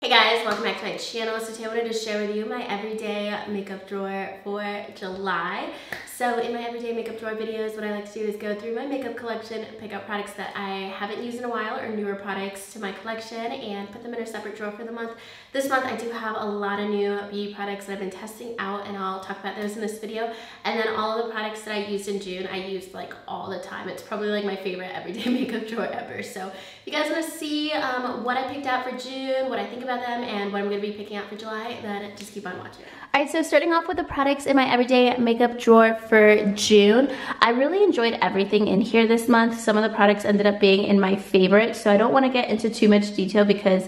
Hey guys, welcome back to my channel. So today I wanted to share with you my everyday makeup drawer for July. So in my everyday makeup drawer videos, what I like to do is go through my makeup collection, pick out products that I haven't used in a while or newer products to my collection and put them in a separate drawer for the month. This month I do have a lot of new beauty products that I've been testing out and I'll talk about those in this video. And then all of the products that I used in June, I used like all the time. It's probably like my favorite everyday makeup drawer ever. So if you guys want to see what I picked out for June, what I think about them, and what I'm going to be picking out for July, then just keep on watching. Alright, so starting off with the products in my everyday makeup drawer for June, I really enjoyed everything in here this month. Some of the products ended up being in my favorite, so I don't want to get into too much detail because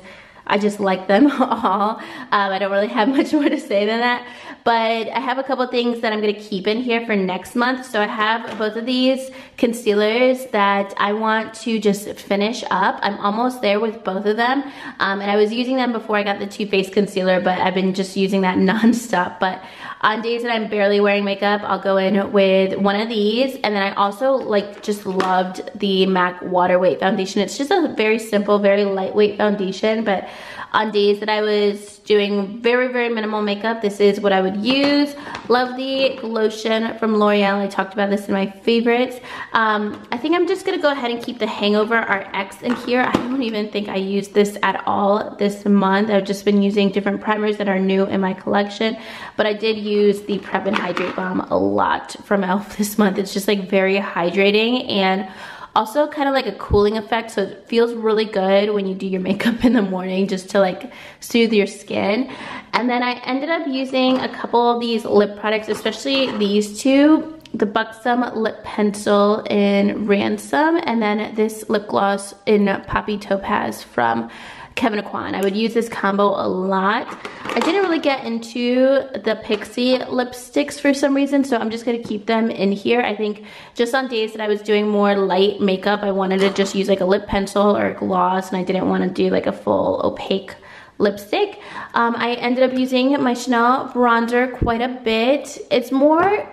I just like them all. I don't really have much more to say than that, but I have a couple things that I'm gonna keep in here for next month. So I have both of these concealers that I want to just finish up. I'm almost there with both of them, and I was using them before I got the Too Faced concealer, but I've been just using that non-stop. But on days that I'm barely wearing makeup, I'll go in with one of these, and then I also just loved the MAC Water Weight Foundation. It's just a very simple, very lightweight foundation, but on days that I was doing very, very minimal makeup, this is what I would use. Love the lotion from L'Oreal. I talked about this in my favorites. I think I'm just gonna go ahead and keep the Hangover RX in here. I don't even think I used this at all this month. I've just been using different primers that are new in my collection, but I did use the Prep and Hydrate Balm a lot from e.l.f. this month. It's just like very hydrating and also kind of like a cooling effect, so it feels really good when you do your makeup in the morning just to like soothe your skin. And then I ended up using a couple of these lip products, especially these two, the Buxom Lip Pencil in Ransom, and then this lip gloss in Poppy Topaz from Kevyn Aucoin. I would use this combo a lot. I didn't really get into the Pixie lipsticks for some reason, so I'm just gonna keep them in here. I think just on days that I was doing more light makeup, I wanted to just use like a lip pencil or a gloss, and I didn't want to do like a full opaque lipstick. I ended up using my Chanel bronzer quite a bit. It's more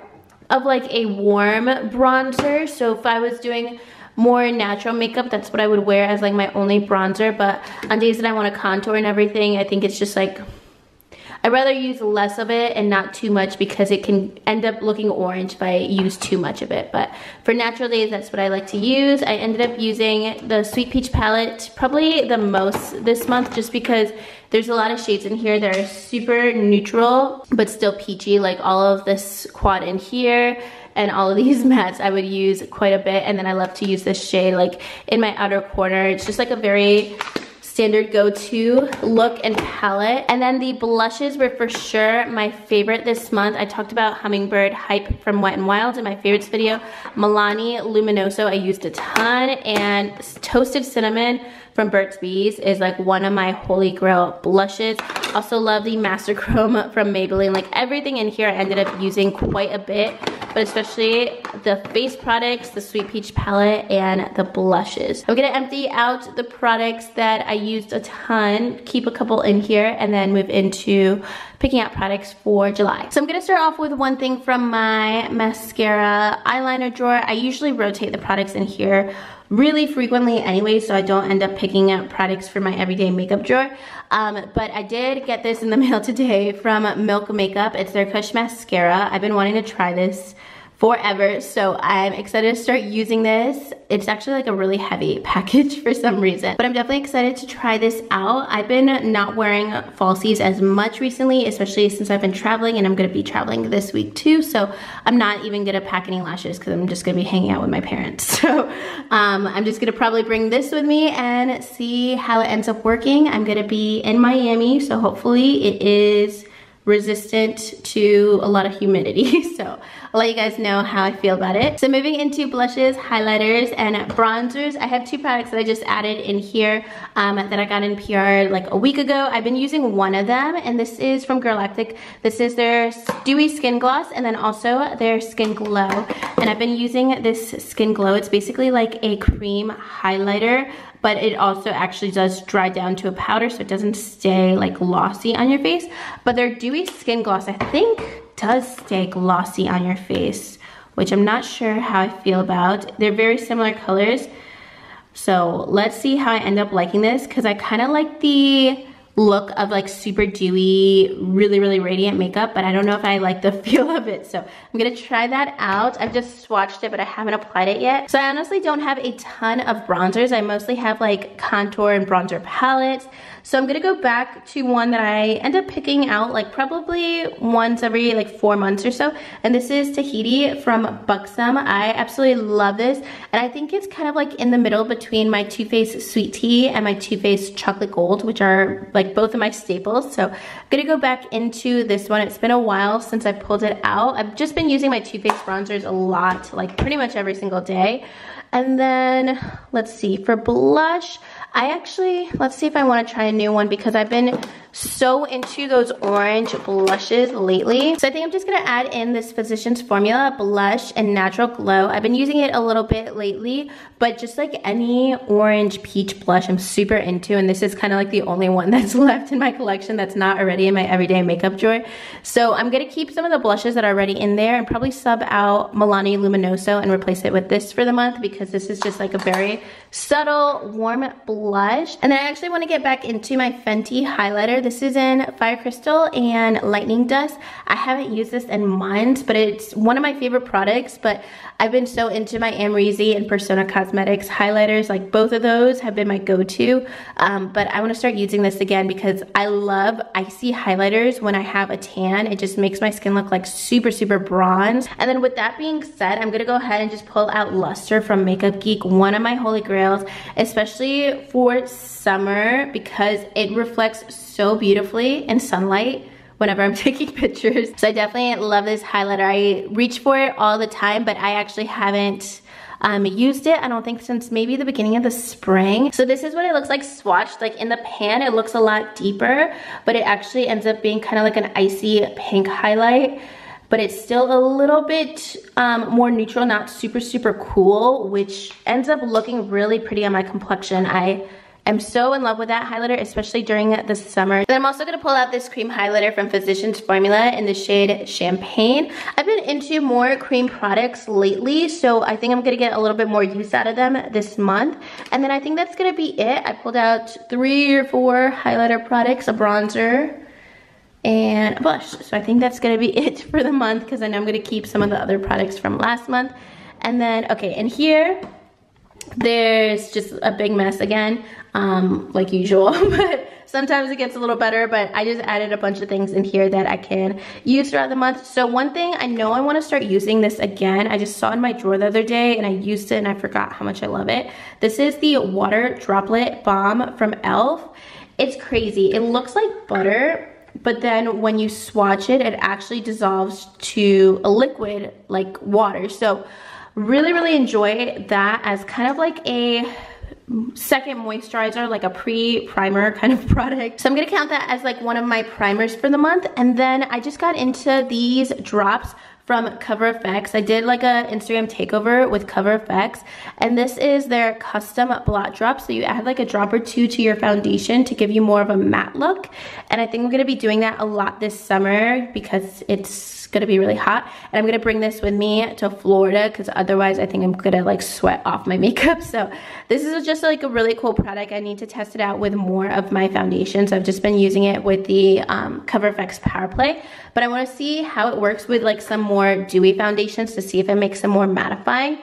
of like a warm bronzer, so if I was doing more natural makeup, that's what I would wear as like my only bronzer. But on days that I want to contour and everything, I think it's just like I'd rather use less of it and not too much because it can end up looking orange if I use too much of it. But for natural days, that's what I like to use. I ended up using the Sweet Peach palette probably the most this month just because there's a lot of shades in here that are super neutral but still peachy, like all of this quad in here and all of these mattes I would use quite a bit. And then I love to use this shade like in my outer corner. It's just like a very standard go-to look and palette. And then the blushes were for sure my favorite this month. I talked about Hummingbird Hype from Wet n Wild in my favorites video. Milani Luminoso I used a ton, and Toasted Cinnamon from Burt's Bees is like one of my holy grail blushes. Also love the Master Chrome from Maybelline. Like everything in here I ended up using quite a bit, but especially the face products, the Sweet Peach palette, and the blushes. I'm gonna empty out the products that I used a ton, keep a couple in here, and then move into picking out products for July. So I'm gonna start off with one thing from my mascara eyeliner drawer. I usually rotate the products in here really frequently anyway, so I don't end up picking out products for my everyday makeup drawer. But I did get this in the mail today from Milk Makeup. It's their Kush mascara. I've been wanting to try this forever, so I'm excited to start using this. It's actually like a really heavy package for some reason, but I'm definitely excited to try this out. I've been not wearing falsies as much recently, especially since I've been traveling, and I'm gonna be traveling this week too, so I'm not even gonna pack any lashes because I'm just gonna be hanging out with my parents. So I'm just gonna probably bring this with me and see how it ends up working. I'm gonna be in Miami, so hopefully it is resistant to a lot of humidity. So I'll let you guys know how I feel about it. So moving into blushes, highlighters, and bronzers, I have two products that I just added in here that I got in PR like a week ago. I've been using one of them, and this is from Girlactic. This is their Dewy Skin Gloss, and then also their Skin Glow. And I've been using this Skin Glow. It's basically like a cream highlighter, but it also actually does dry down to a powder, so it doesn't stay like glossy on your face. But their Dewy Skin Gloss, I think, does stay glossy on your face, which I'm not sure how I feel about. They're very similar colors, so let's see how I end up liking this, because I kind of like the look of like super dewy, really radiant makeup, but I don't know if I like the feel of it. So I'm gonna try that out. I've just swatched it, but I haven't applied it yet. So I honestly don't have a ton of bronzers. I mostly have like contour and bronzer palettes. So I'm gonna go back to one that I end up picking out like probably once every like 4 months or so. And this is Tahiti from Buxom. I absolutely love this. And I think it's kind of like in the middle between my Too Faced Sweet Tea and my Too Faced Chocolate Gold, which are like both of my staples. So I'm gonna go back into this one. It's been a while since I pulled it out. I've just been using my Too Faced bronzers a lot, like pretty much every single day. And then let's see, for blush, let's see if I want to try a new one because I've been so into those orange blushes lately. So I think I'm just gonna add in this Physicians Formula Blush and Natural Glow. I've been using it a little bit lately, but just like any orange peach blush I'm super into, and this is kind of like the only one that's left in my collection that's not already in my everyday makeup drawer. So I'm gonna keep some of the blushes that are already in there and probably sub out Milani Luminoso and replace it with this for the month because this is just like a very subtle, warm blush. And then I actually want to get back into my Fenty highlighter. This is in Fire Crystal and Lightning Dust. I haven't used this in months, but it's one of my favorite products. But I've been so into my Amrezy and Persona Cosmetics highlighters. Like both of those have been my go-to. But I want to start using this again because I love icy highlighters when I have a tan. It just makes my skin look like super bronze. And then with that being said, I'm gonna go ahead and just pull out Luster from Makeup Geek, one of my holy grails, especially for summer because it reflects so beautifully in sunlight whenever I'm taking pictures. So I definitely love this highlighter. I reach for it all the time, but I actually haven't used it, I don't think, since maybe the beginning of the spring. So this is what it looks like swatched. Like in the pan, it looks a lot deeper, but it actually ends up being kind of like an icy pink highlight. But it's still a little bit more neutral, not super cool, which ends up looking really pretty on my complexion. I am so in love with that highlighter, especially during the summer. Then I'm also gonna pull out this cream highlighter from Physicians Formula in the shade Champagne. I've been into more cream products lately, so I think I'm gonna get a little bit more use out of them this month. And then I think that's gonna be it. I pulled out 3 or 4 highlighter products, a bronzer, and a blush. So I think that's gonna be it for the month because I know I'm gonna keep some of the other products from last month. And then, okay, and here, there's just a big mess again, like usual, but sometimes it gets a little better, but I just added a bunch of things in here that I can use throughout the month. So one thing, I know I wanna start using this again. I just saw it in my drawer the other day and I used it and I forgot how much I love it. This is the Water Droplet Balm from e.l.f. It's crazy. It looks like butter, but then when you swatch it, it actually dissolves to a liquid like water. So really enjoy that as kind of like a second moisturizer, like a pre-primer kind of product. So I'm gonna count that as like one of my primers for the month. And then I just got into these drops from Cover FX. I did like a Instagram takeover with Cover FX, and this is their custom blot drop. So you add like a drop or 2 to your foundation to give you more of a matte look. And I think I'm gonna be doing that a lot this summer because it's gonna be really hot. And I'm gonna bring this with me to Florida because otherwise I think I'm gonna like sweat off my makeup. So this is just like a really cool product. I need to test it out with more of my foundations. I've just been using it with the Cover FX Power Play, but I wanna see how it works with like some more dewy foundations to see if it makes them more mattifying.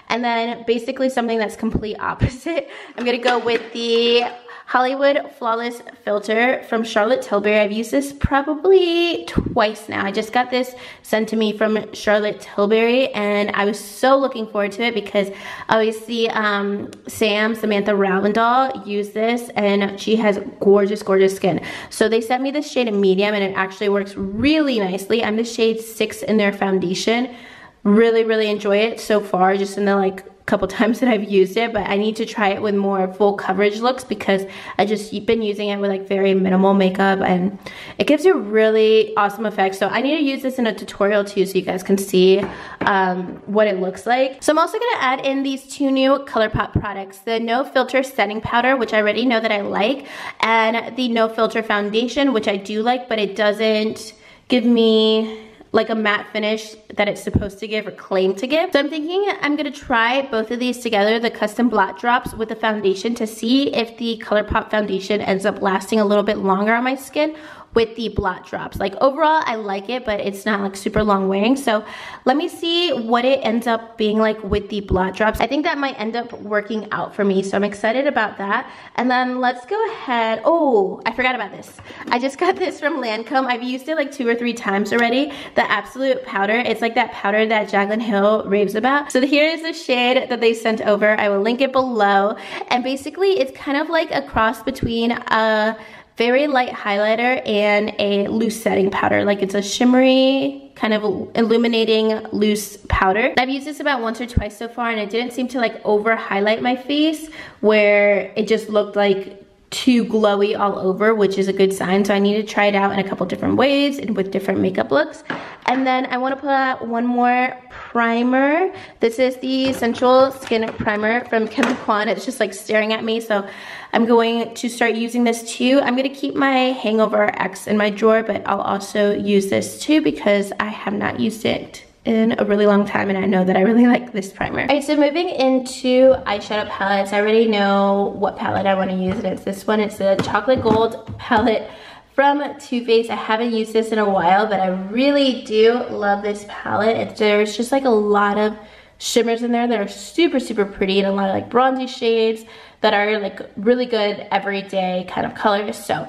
And then basically something that's complete opposite, I'm gonna go with the Hollywood Flawless Filter from Charlotte Tilbury. I've used this probably twice now. I just got this sent to me from Charlotte Tilbury and I was so looking forward to it because obviously Samantha Ravindal used this and she has gorgeous skin. So they sent me this shade in medium and it actually works really nicely. I'm the shade 6 in their foundation. Really enjoy it so far, just in the like couple times that I've used it, but I need to try it with more full coverage looks because I just been using it with like very minimal makeup and it gives you really awesome effects. So I need to use this in a tutorial too so you guys can see what it looks like. So I'm also gonna add in these 2 new ColourPop products, the No Filter Setting Powder, which I already know that I like, and the No Filter Foundation, which I do like, but it doesn't give me like a matte finish that it's supposed to give or claim to give. So I'm thinking I'm gonna try both of these together, the custom blot drops with the foundation, to see if the ColourPop foundation ends up lasting a little bit longer on my skin with the blot drops. Like overall, I like it, but it's not like super long wearing. So let me see what it ends up being like with the blot drops. I think that might end up working out for me. So I'm excited about that. And then let's go ahead. Oh, I forgot about this. I just got this from Lancome. I've used it like 2 or 3 times already. The Absolute Powder. It's like that powder that Jaclyn Hill raves about. So here is the shade that they sent over. I will link it below. And basically it's kind of like a cross between a very light highlighter and a loose setting powder. Like it's a shimmery, kind of illuminating loose powder. I've used this about once or twice so far, and it didn't seem to like over highlight my face where it just looked like too glowy all over, which is a good sign. So I need to try it out in a couple different ways and with different makeup looks. And then I want to put out one more primer. This is the Sensual Skin Primer from Kim Kwan. It's just like staring at me, so I'm going to start using this too. I'm going to keep my Hangover X in my drawer, but I'll also use this too because I have not used it in a really long time, and I know that I really like this primer. Alright, so moving into eyeshadow palettes, I already know what palette I want to use, and it's this one. It's the Chocolate Gold palette from Too Faced. I haven't used this in a while, but I really do love this palette. There's just like a lot of shimmers in there that are super, super pretty, and a lot of like bronzy shades that are like really good everyday kind of colors. So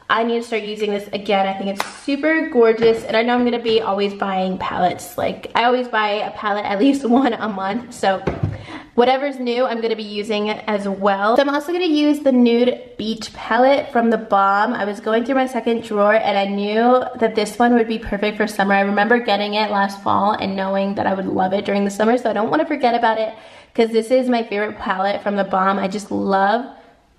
I need to start using this again. I think it's super gorgeous, and I know I'm gonna be always buying palettes. Like I always buy a palette at least one a month, so whatever's new, I'm gonna be using it as well. So I'm also gonna use the Nude Beach palette from The Balm. I was going through my second drawer, and I knew that this one would be perfect for summer. I remember getting it last fall and knowing that I would love it during the summer, so I don't wanna forget about it because this is my favorite palette from The Balm. I just love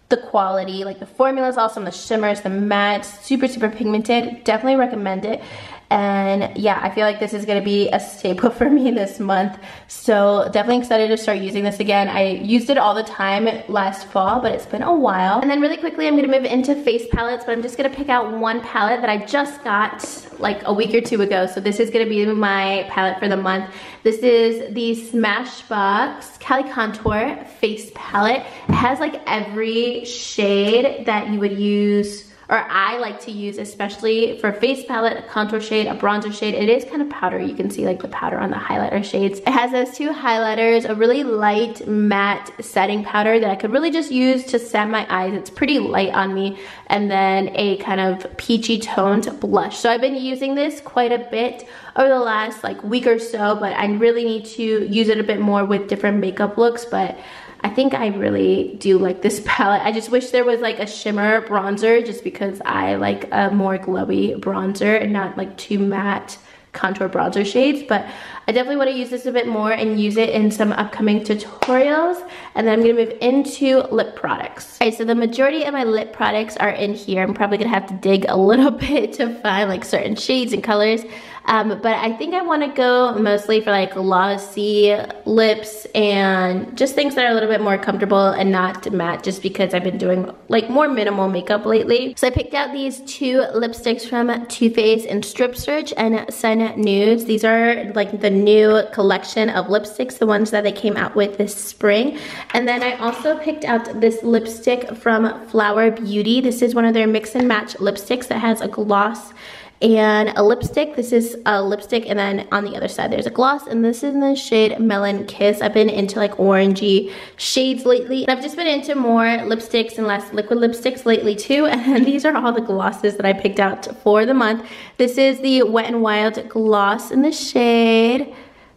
the quality, like the formula is awesome, the shimmers, the mattes, super, super pigmented. Definitely recommend it. And yeah, I feel like this is gonna be a staple for me this month. So definitely excited to start using this again. I used it all the time last fall, but it's been a while. And then really quickly, I'm gonna move into face palettes, but I'm just gonna pick out one palette that I just got like a week or 2 ago. So this is gonna be my palette for the month. This is the Smashbox Cali Contour face palette. It has like every shade that you would use, or I like to use, especially for face palette, a contour shade, a bronzer shade. It is kind of powder. You can see like the powder on the highlighter shades. It has those 2 highlighters, a really light matte setting powder that I could really just use to set my eyes. It's pretty light on me. And then a kind of peachy toned blush. So I've been using this quite a bit over the last like week or so, but I really need to use it a bit more with different makeup looks. But I think I really do like this palette. I just wish there was like a shimmer bronzer, just because I like a more glowy bronzer and not like too matte contour bronzer shades. But I definitely want to use this a bit more and use it in some upcoming tutorials. And then I'm going to move into lip products. Alright, so the majority of my lip products are in here. I'm probably going to have to dig a little bit to find like certain shades and colors. But I think I want to go mostly for like glossy lips and just things that are a little bit more comfortable and not matte, just because I've been doing like more minimal makeup lately. So I picked out these 2 lipsticks from Too Faced in Strip Search and Sun Nudes. These are like the new collection of lipsticks, the ones that they came out with this spring. And then I also picked out this lipstick from Flower Beauty. This is one of their mix and match lipsticks that has a gloss and a lipstick. This is a lipstick, and then on the other side there's a gloss, and this is in the shade Melon Kiss. I've been into like orangey shades lately, and I've just been into more lipsticks and less liquid lipsticks lately too. And these are all the glosses that I picked out for the month. This is the Wet n Wild gloss in the shade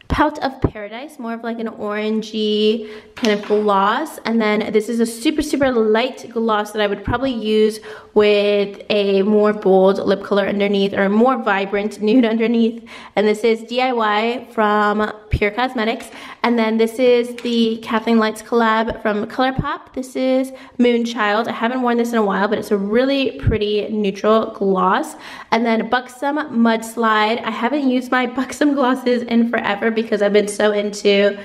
Pout of Paradise, more of like an orangey kind of gloss. And then this is a super, super light gloss that I would probably use with a more bold lip color underneath, or more vibrant nude underneath. And this is DIY from Pure Cosmetics. And then this is the Kathleen Lights collab from ColourPop. This is Moonchild. I haven't worn this in a while, but it's a really pretty neutral gloss. And then Buxom Mudslide. I haven't used my Buxom glosses in forever because I've been so into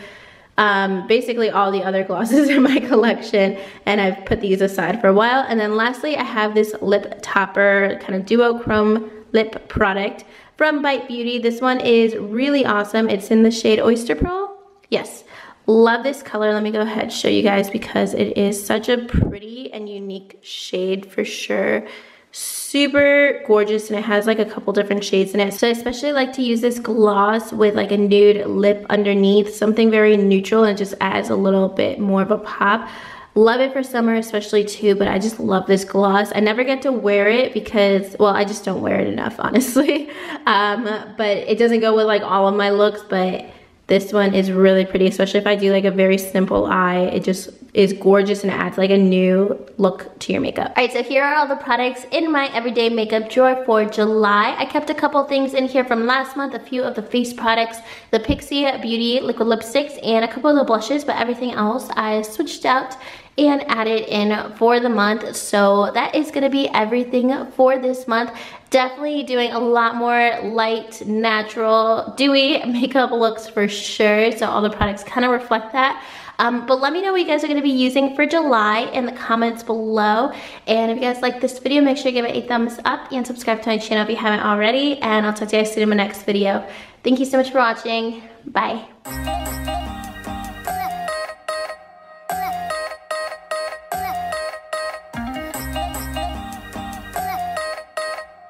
basically all the other glosses in my collection, and I've put these aside for a while. And then lastly, I have this lip topper kind of duochrome lip product from Bite Beauty. This one is really awesome. It's in the shade Oyster Pearl. Yes. Love this color. Let me go ahead and show you guys because it is such a pretty and unique shade for sure. Super gorgeous, and it has like a couple different shades in it. So I especially like to use this gloss with like a nude lip underneath, something very neutral, and it just adds a little bit more of a pop. Love it for summer especially too, but I just love this gloss. I never get to wear it because, well, I just don't wear it enough, honestly. But it doesn't go with like all of my looks, but this one is really pretty, especially if I do like a very simple eye. It just is gorgeous and adds like a new look to your makeup. All right, so here are all the products in my everyday makeup drawer for July. I kept a couple things in here from last month, a few of the face products, the Pixie Beauty liquid lipsticks, and a couple of the blushes, but everything else I switched out and added in for the month. So that is gonna be everything for this month. Definitely doing a lot more light, natural, dewy makeup looks for sure. So all the products kind of reflect that. But let me know what you guys are gonna be using for July in the comments below. And if you guys like this video, make sure you give it a thumbs up and subscribe to my channel if you haven't already. And I'll talk to you guys soon in my next video. Thank you so much for watching. Bye.